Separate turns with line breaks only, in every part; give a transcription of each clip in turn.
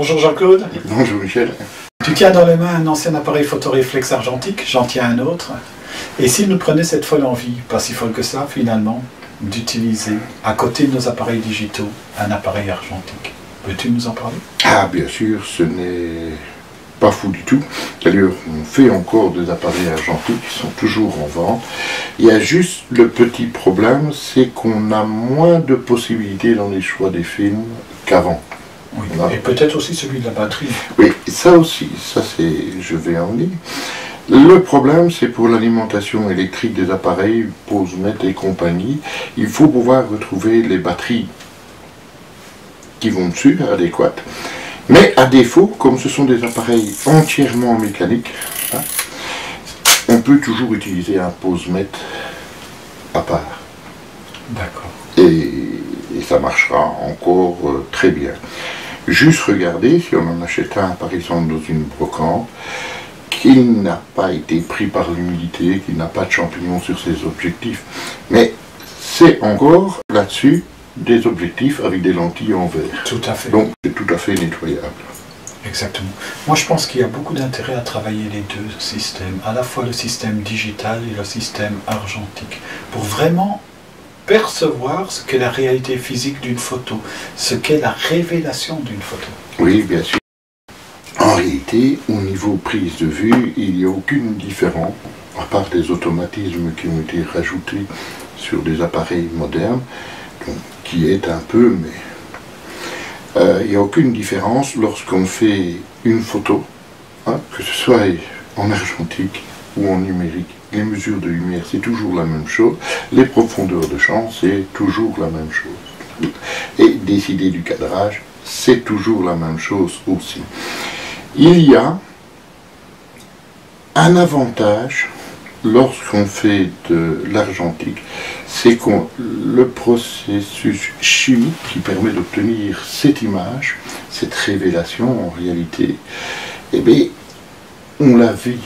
Bonjour Jean-Claude.
Bonjour Michel.
Tu tiens dans les mains un ancien appareil photoréflexe argentique, j'en tiens un autre. Et s'il nous prenait cette folle envie, pas si folle que ça finalement, d'utiliser, à côté de nos appareils digitaux, un appareil argentique. Peux-tu nous en parler?
Ah bien sûr, ce n'est pas fou du tout. D'ailleurs, on fait encore des appareils argentiques qui sont toujours en vente. Il y a juste le petit problème, c'est qu'on a moins de possibilités dans les choix des films qu'avant.
Oui, et peut-être aussi celui de la batterie.
Oui, ça aussi, je vais en venir. Le problème, c'est pour l'alimentation électrique des appareils, pose-mètres et compagnie, il faut pouvoir retrouver les batteries qui vont dessus, adéquates. Mais à défaut, comme ce sont des appareils entièrement mécaniques, on peut toujours utiliser un pose-mètre à part.
D'accord.
Et ça marchera encore très bien. Juste regarder, si on en achète un par exemple dans une brocante, qui n'a pas été pris par l'humidité, qui n'a pas de champignons sur ses objectifs. Mais c'est encore là-dessus des objectifs avec des lentilles en verre.
Tout à fait.
Donc c'est tout à fait nettoyable.
Exactement. Moi je pense qu'il y a beaucoup d'intérêt à travailler les deux systèmes, à la fois le système digital et le système argentique, pour vraiment percevoir ce qu'est la réalité physique d'une photo, ce qu'est la révélation d'une photo.
Oui, bien sûr. En réalité, au niveau prise de vue, il n'y a aucune différence, à part des automatismes qui ont été rajoutés sur des appareils modernes, donc, qui est un peu, mais il n'y a aucune différence lorsqu'on fait une photo, que ce soit en argentique ou en numérique. Les mesures de lumière, c'est toujours la même chose. Les profondeurs de champ, c'est toujours la même chose. Et décider du cadrage, c'est toujours la même chose aussi. Il y a un avantage lorsqu'on fait de l'argentique, c'est que le processus chimique qui permet d'obtenir cette image, cette révélation en réalité, eh bien, on la vit.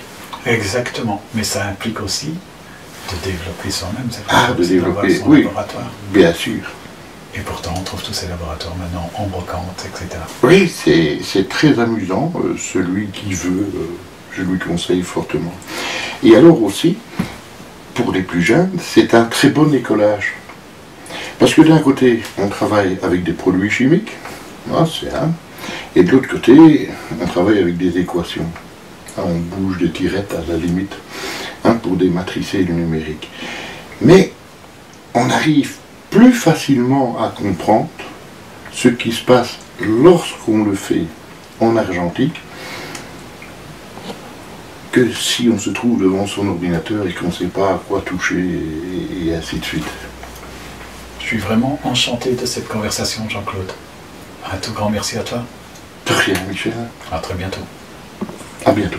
Exactement, mais ça implique aussi de développer soi-même.
De développer,
son
oui,
laboratoire.
Bien sûr.
Et pourtant, on trouve tous ces laboratoires maintenant en brocante, etc.
Oui, c'est très amusant. Celui qui veut, je lui conseille fortement. Et alors aussi, pour les plus jeunes, c'est un très bon écolage. Parce que d'un côté, on travaille avec des produits chimiques, c'est un, et de l'autre côté, on travaille avec des équations. On bouge des tirettes à la limite, pour dématricer le numérique. Mais on arrive plus facilement à comprendre ce qui se passe lorsqu'on le fait en argentique que si on se trouve devant son ordinateur et qu'on ne sait pas à quoi toucher et ainsi de suite.
Je suis vraiment enchanté de cette conversation, Jean-Claude. Un tout grand merci à toi.
De rien, Michel.
À très bientôt.
À bientôt.